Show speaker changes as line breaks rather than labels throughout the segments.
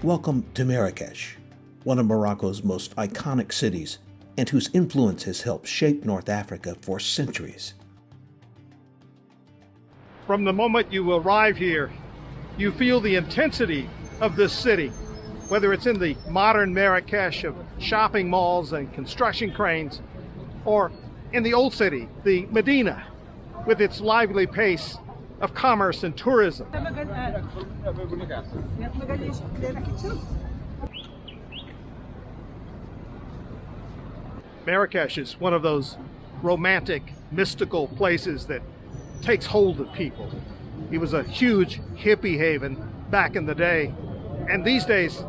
Welcome to Marrakech, one of Morocco's most iconic cities and whose influence has helped shape North Africa for centuries.
From the moment you arrive here, you feel the intensity of this city, whether it's in the modern Marrakech of shopping malls and construction cranes, or in the old city, the Medina, with its lively pace of commerce and tourism. Marrakech is one of those romantic, mystical places that takes hold of people. It was a huge hippie haven back in the day, and these days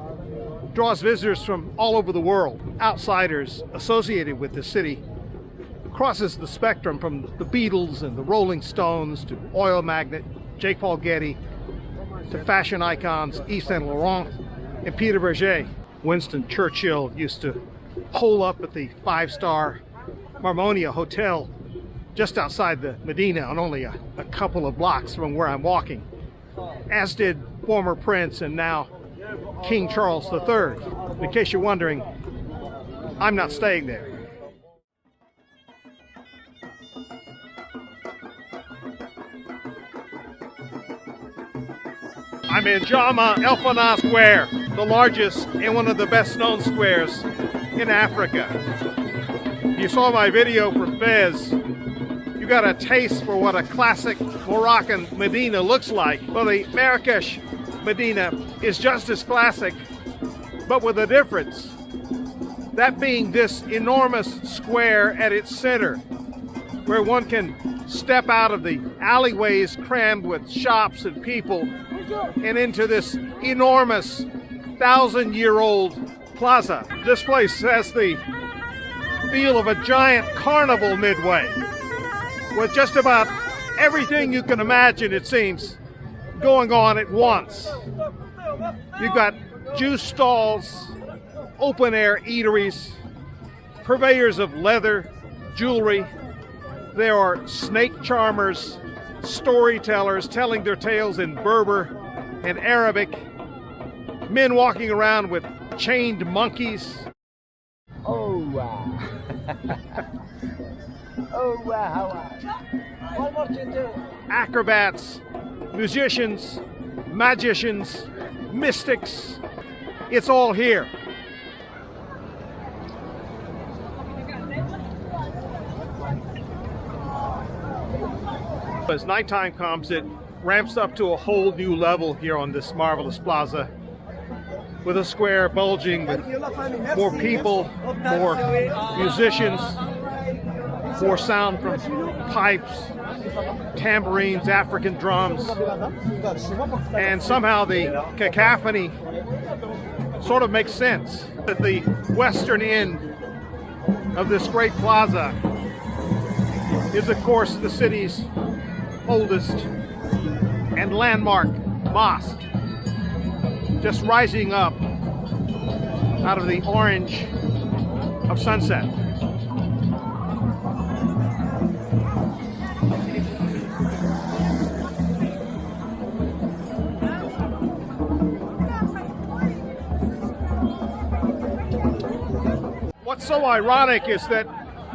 draws visitors from all over the world. Outsiders associated with the city crosses the spectrum from the Beatles and the Rolling Stones to oil magnate J. Paul Getty to fashion icons Yves Saint Laurent and Peter Berger. Winston Churchill used to hole up at the five-star Marmonia Hotel just outside the Medina, on only a couple of blocks from where I'm walking, as did former Prince and now King Charles III. In case you're wondering, I'm not staying there. I'm in Jemaa el-Fnaa Square, the largest and one of the best known squares in Africa. If you saw my video from Fez, you got a taste for what a classic Moroccan Medina looks like. Well, the Marrakech Medina is just as classic, but with a difference. That being this enormous square at its center, where one can step out of the alleyways crammed with shops and people and into this enormous 1,000-year-old plaza. This place has the feel of a giant carnival midway, with just about everything you can imagine, it seems, going on at once. You've got juice stalls, open-air eateries, purveyors of leather, jewelry. There are snake charmers, storytellers telling their tales in Berber and Arabic, men walking around with chained monkeys.
Oh, wow. Oh, wow. What more to do?
Acrobats, musicians, magicians, mystics. It's all here. As nighttime comes, it ramps up to a whole new level here on this marvelous plaza, with a square bulging with more people, more musicians, more sound from pipes, tambourines, African drums, and somehow the cacophony sort of makes sense. At the western end of this great plaza is, of course, the city's oldest and landmark mosque, just rising up out of the orange of sunset. What's so ironic is that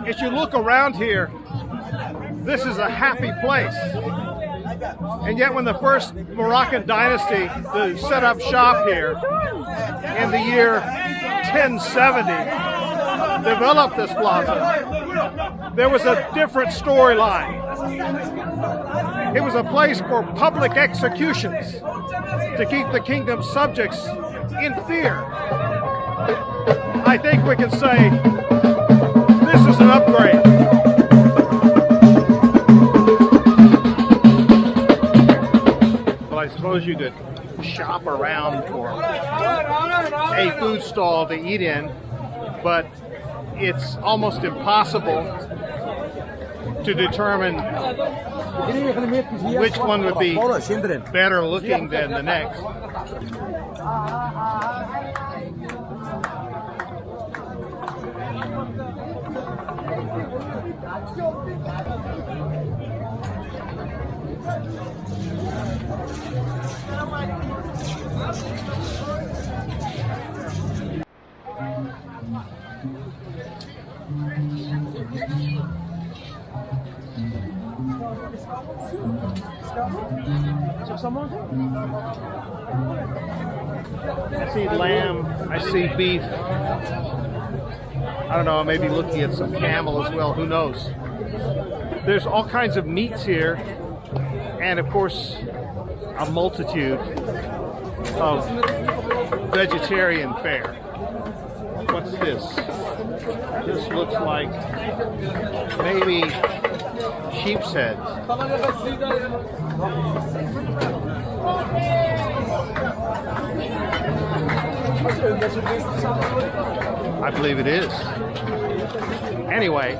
as you look around here, this is a happy place. And yet when the first Moroccan dynasty to set up shop here in the year 1070 developed this plaza, there was a different storyline. It was a place for public executions to keep the kingdom's subjects in fear. I think we can say this is an upgrade. I suppose you could shop around for a food stall to eat in, but it's almost impossible to determine which one would be better looking than the next. I see lamb, I see beef. I don't know, I may be looking at some camel as well, who knows. There's all kinds of meats here, and of course, a multitude of vegetarian fare. What's this? This looks like maybe sheep's heads. I believe it is. Anyway,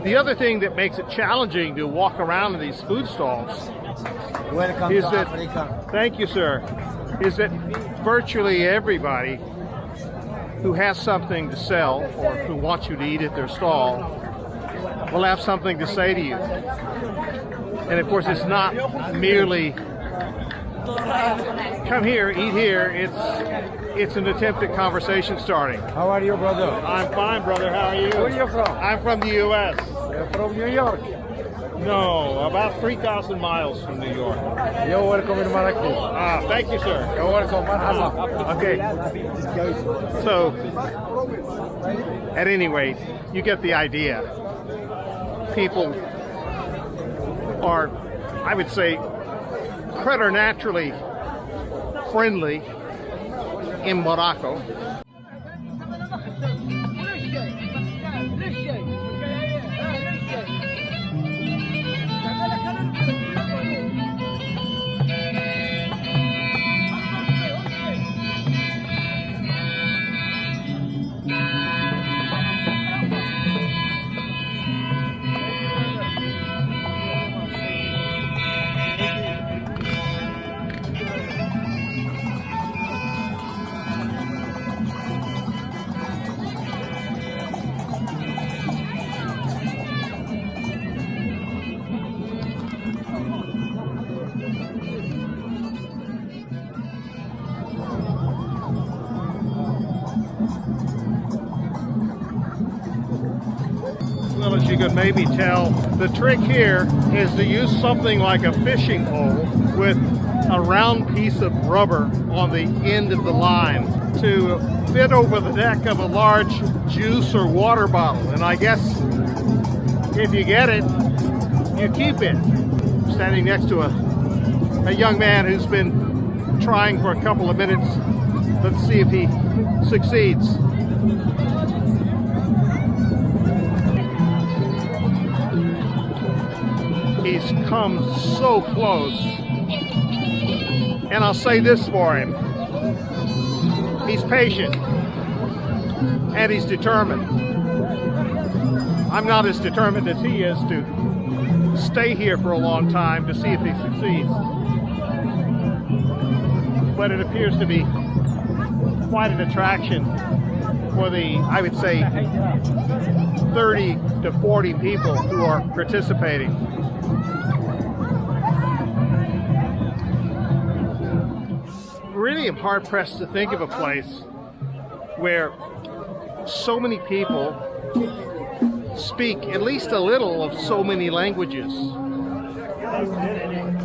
the other thing that makes it challenging to walk around in these food stalls
Welcome
is
to
that,
Africa.
thank you, sir, is that virtually everybody who has something to sell or who wants you to eat at their stall will have something to say to you. And of course, it's not merely come here, eat here. It's an attempt at conversation starting.
How are you, brother?
I'm fine, brother. How are you?
Where are you from?
I'm from the U.S.
From New York.
No, about 3,000 miles from New York.
You're welcome in Marrakech.
Ah, thank you, sir.
You're welcome. Marhaba.
Okay. So, at any rate, you get the idea. People are, I would say, preternaturally friendly in Morocco. Well, as you could maybe tell, the trick here is to use something like a fishing pole with a round piece of rubber on the end of the line to fit over the deck of a large juice or water bottle. And I guess if you get it, you keep it. I'm standing next to a young man who's been trying for a couple of minutes. Let's see if he succeeds. He's come so close. And I'll say this for him. He's patient. And he's determined. I'm not as determined as he is to stay here for a long time to see if he succeeds. But it appears to be quite an attraction for the, I would say, 30 to 40 people who are participating. Really am hard pressed to think of a place where so many people speak at least a little of so many languages.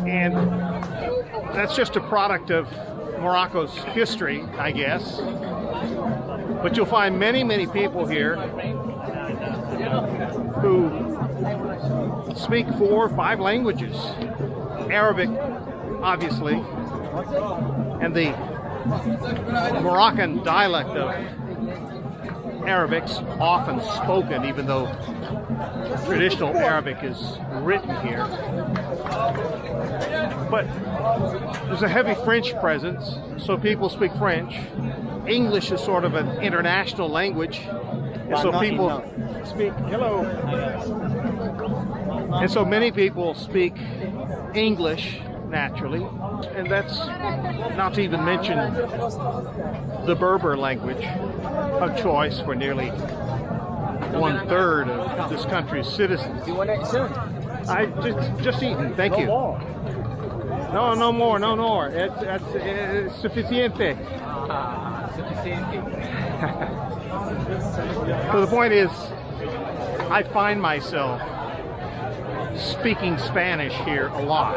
And that's just a product of Morocco's history, I guess. But you'll find many, many people here who speak 4 or 5 languages. Arabic, obviously, and the Moroccan dialect of Arabic's often spoken, even though traditional Arabic is written here. But there's a heavy French presence, so people speak French. English is sort of an international language, and so people speak, hello. And so many people speak English naturally, and that's not to even mention the Berber language of choice for nearly 1/3 of this country's citizens.
You want to eat soon?
I just eaten, thank you.
More.
No more. It's sufficiente. So the point is, I find myself speaking Spanish here a lot.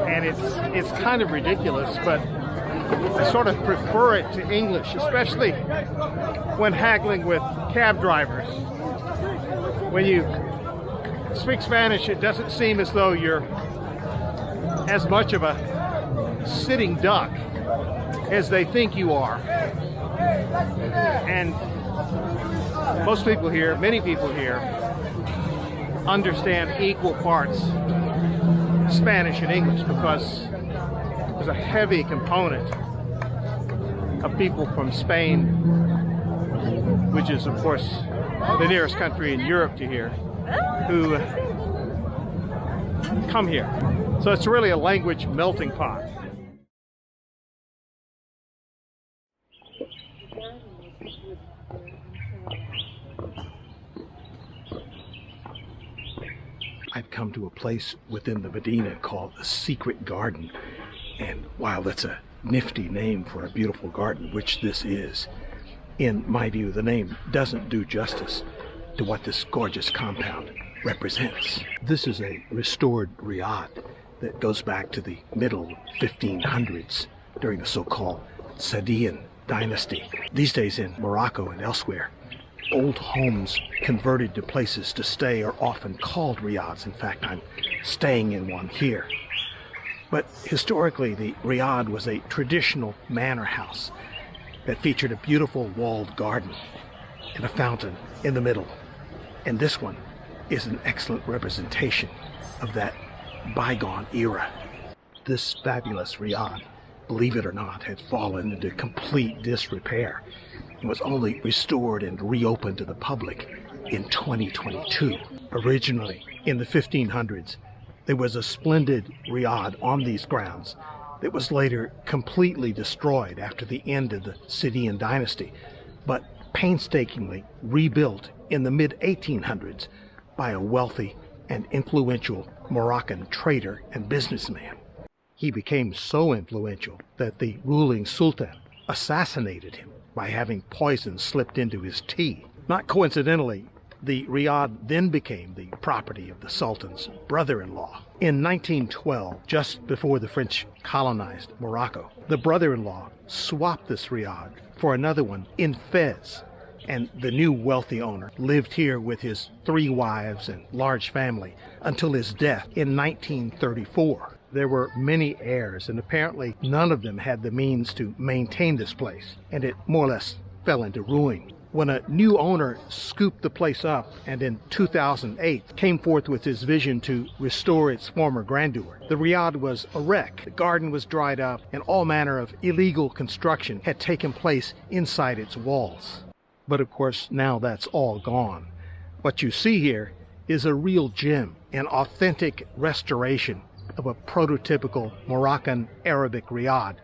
And it's kind of ridiculous, but I sort of prefer it to English, especially when haggling with cab drivers. When you speak Spanish, it doesn't seem as though you're as much of a sitting duck as they think you are. And most people here, many people here, understand equal parts Spanish and English because there's a heavy component of people from Spain, which is of course the nearest country in Europe to here, who come here. So it's really a language melting pot. I've come to a place within the Medina called the Secret Garden. And while that's a nifty name for a beautiful garden, which this is, in my view, the name doesn't do justice to what this gorgeous compound represents. This is a restored riad that goes back to the middle 1500s during the so-called Saadian dynasty. These days in Morocco and elsewhere, old homes converted to places to stay are often called riads. In fact, I'm staying in one here. But historically, the riad was a traditional manor house that featured a beautiful walled garden and a fountain in the middle. And this one is an excellent representation of that bygone era. This fabulous riad, believe it or not, had fallen into complete disrepair. It was only restored and reopened to the public in 2022. Originally, in the 1500s, there was a splendid riad on these grounds that was later completely destroyed after the end of the Saadian dynasty, but painstakingly rebuilt in the mid-1800s by a wealthy and influential Moroccan trader and businessman. He became so influential that the ruling sultan assassinated him by having poison slipped into his tea. Not coincidentally, the riad then became the property of the Sultan's brother-in-law. In 1912, just before the French colonized Morocco, the brother-in-law swapped this riad for another one in Fez, and the new wealthy owner lived here with his 3 wives and large family until his death in 1934. There were many heirs, and apparently none of them had the means to maintain this place, and it more or less fell into ruin. When a new owner scooped the place up and in 2008 came forth with his vision to restore its former grandeur, the riad was a wreck. The garden was dried up, and all manner of illegal construction had taken place inside its walls. But of course, now that's all gone. What you see here is a real gem, an authentic restoration of a prototypical Moroccan Arabic riad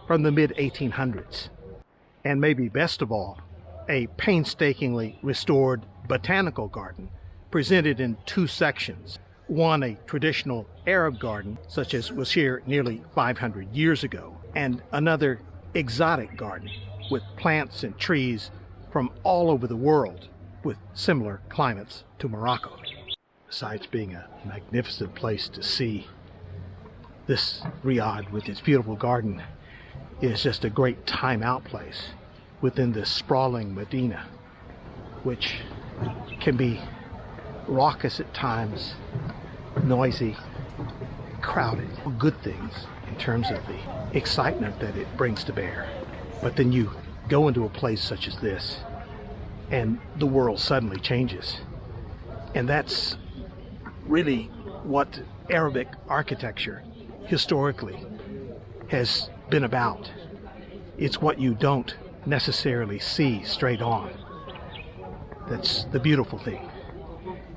from the mid-1800s. And maybe best of all, a painstakingly restored botanical garden presented in 2 sections. One, a traditional Arab garden, such as was here nearly 500 years ago, and another exotic garden with plants and trees from all over the world with similar climates to Morocco. Besides being a magnificent place to see, this riad with its beautiful garden is just a great time-out place within this sprawling Medina, which can be raucous at times, noisy, crowded. Good things in terms of the excitement that it brings to bear. But then you go into a place such as this, and the world suddenly changes. And that's really what Arabic architecture historically has been about. It's what you don't necessarily see straight on. That's the beautiful thing.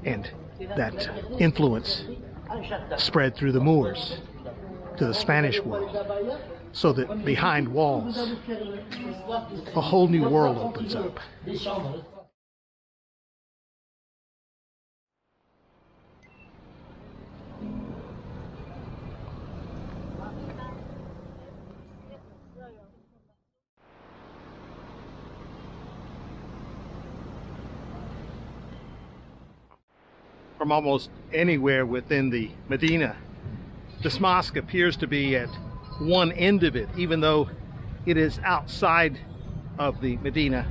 And that influence spread through the Moors to the Spanish world, so that behind walls, a whole new world opens up. from almost anywhere within the Medina. This mosque appears to be at one end of it, even though it is outside of the Medina,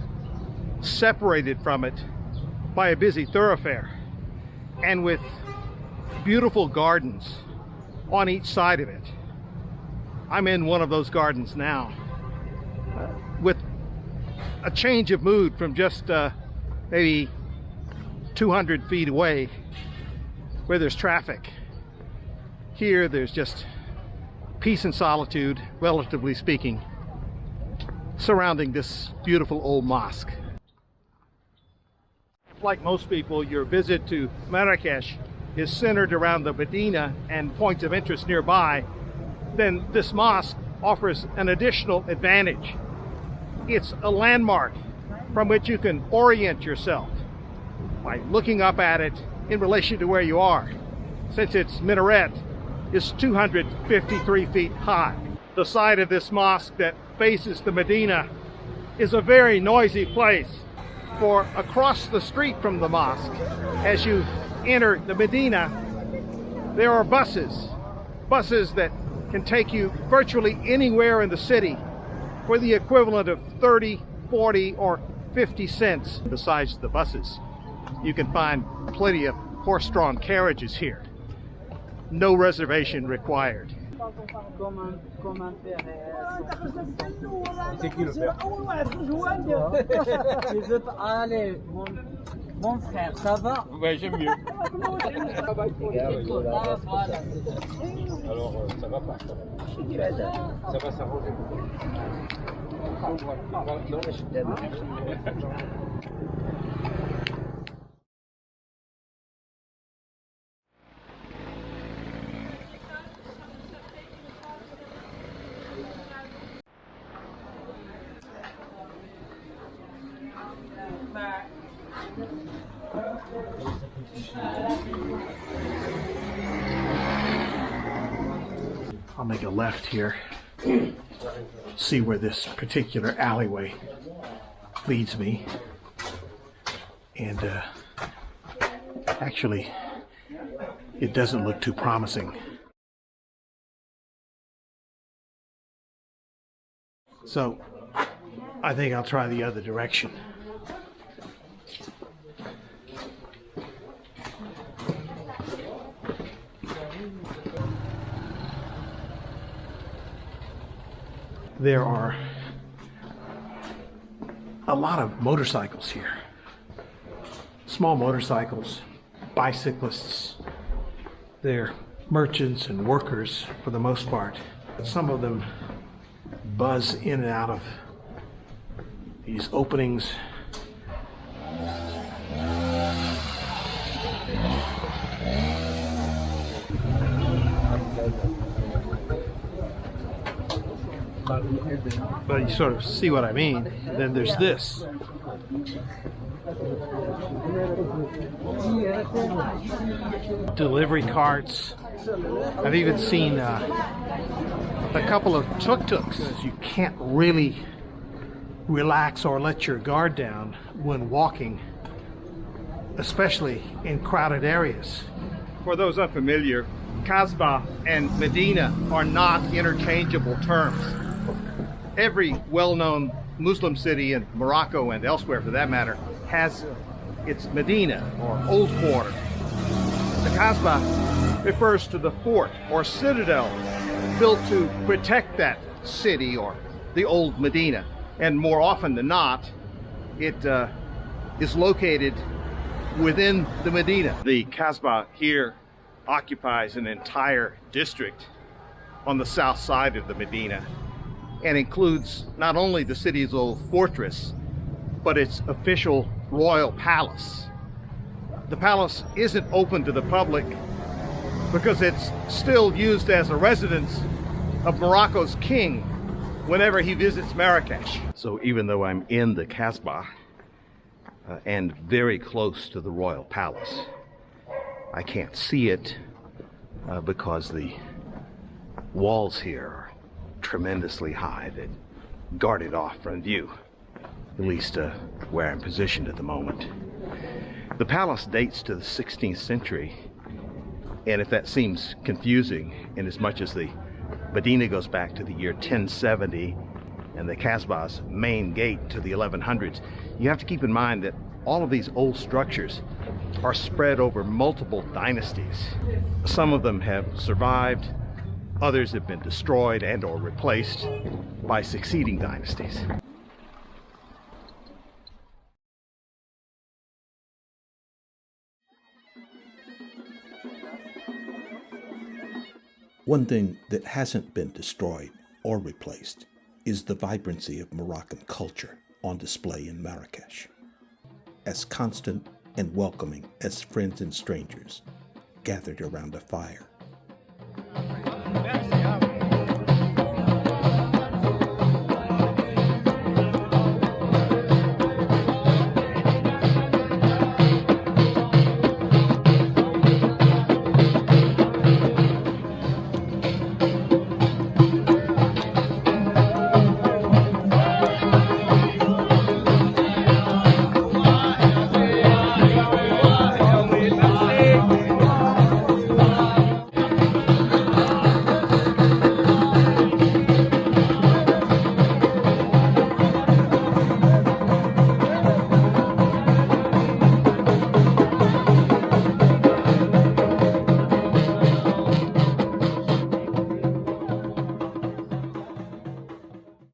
separated from it by a busy thoroughfare, and with beautiful gardens on each side of it. I'm in one of those gardens now, with a change of mood from just maybe 200 feet away where there's traffic. Here there's just peace and solitude, relatively speaking, surrounding this beautiful old mosque. Like most people, your visit to Marrakech is centered around the Medina and points of interest nearby. Then this mosque offers an additional advantage. It's a landmark from which you can orient yourself by looking up at it in relation to where you are, since its minaret is 253 feet high. The side of this mosque that faces the Medina is a very noisy place, for across the street from the mosque, as you enter the Medina, there are buses that can take you virtually anywhere in the city for the equivalent of 30, 40, or 50 cents. Besides the buses, you can find plenty of horse-drawn carriages here. No reservation required.
C'est qui le père? Tu veux pas aller, mon frère, ça va?
Ouais, j'aime mieux. Alors, ça va pas. Ça va s'arranger. Non, mais je suis bien.
I'll make a left here, see where this particular alleyway leads me, and actually it doesn't look too promising. So I think I'll try the other direction. There are a lot of motorcycles here. Small motorcycles, bicyclists. They're merchants and workers for the most part. Some of them buzz in and out of these openings. But you sort of see what I mean. Then there's this. Delivery carts. I've even seen a couple of tuk-tuks. You can't really relax or let your guard down when walking, especially in crowded areas. For those unfamiliar, Kasbah and Medina are not interchangeable terms. Every well-known Muslim city in Morocco and elsewhere for that matter has its Medina or Old Quarter. The Kasbah refers to the fort or citadel built to protect that city or the old Medina, and more often than not it is located within the Medina. The Kasbah here occupies an entire district on the south side of the Medina and includes not only the city's old fortress, but its official royal palace. The palace isn't open to the public because it's still used as a residence of Morocco's king whenever he visits Marrakech. So even though I'm in the Kasbah and very close to the royal palace, I can't see it because the walls here are tremendously high that guard it off from view, at least where I'm positioned at the moment. The palace dates to the 16th century, and if that seems confusing, in as much as the Medina goes back to the year 1070 and the Kasbah's main gate to the 1100s, you have to keep in mind that all of these old structures are spread over multiple dynasties. Some of them have survived, others have been destroyed and or replaced by succeeding dynasties.
One thing that hasn't been destroyed or replaced is the vibrancy of Moroccan culture on display in Marrakech. As constant and welcoming as friends and strangers gathered around a fire.